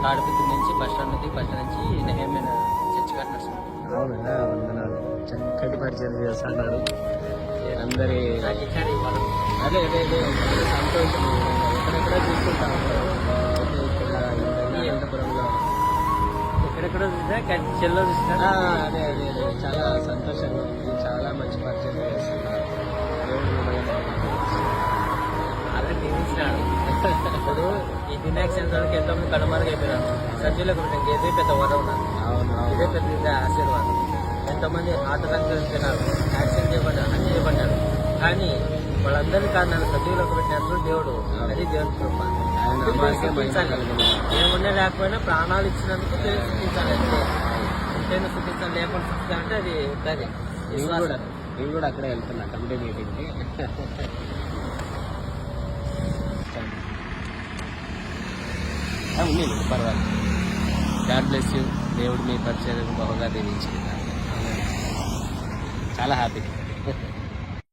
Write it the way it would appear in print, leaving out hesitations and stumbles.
తాడిపత్రి నుంచి bus stand నుంచి నెహమైన church కట్టినారు. అవునా, వందనాలు. చక్కటి పరిచయం చేస్తున్నారు అందరి. అదే అదే అదే సంతోషం. ఎక్కడెక్కడ చూసుకుంటాము ఇక్కడ అనంతపురంలో ఎక్కడెక్కడ చూసినా చెల్లో చూసినా అదే అదే అదే చాలా సంతోషంగా ఉంది. చాలా మంచి పరిచయం చేస్తున్నారు. దేవుడు మిమ్మల్ని అలా తీర్చినాడు. ఇప్పుడు ఈ వినాయక చవితికి ఎంతోమంది కనుమరుగు అయిపోయినారు. సజ్జులకు ఇదే పెద్ద వరం నాకు. అవును ఇదే పెద్ద ఆశీర్వాదం. ఎంతోమంది ఆటంకాలు చనిపోయినారు, యాక్సిడెంట్ చేయబడ్డారు, అన్ని చేయబడ్డారు. కానీ వాళ్ళందరినీ కారణాలు సజీవులకు పెట్టినట్లు దేవుడు. అది దేవుని కృప. ఏమున్నా లేకపోయినా ప్రాణాలు ఇచ్చినందుకు దేవుడు చూపించాలి. ఉంటేనే చూపిస్తాను, లేకుండా చూపిస్తానంటే అది ఉంటుంది. నేను కూడా అక్కడే వెళ్తున్నా కమిటీ మీటింగ్కి. ఉంది పర్వాలేదు. God bless you. దేవుడు మీ పరిచయం బహుగా దీవించింది. చాలా హ్యాపీ.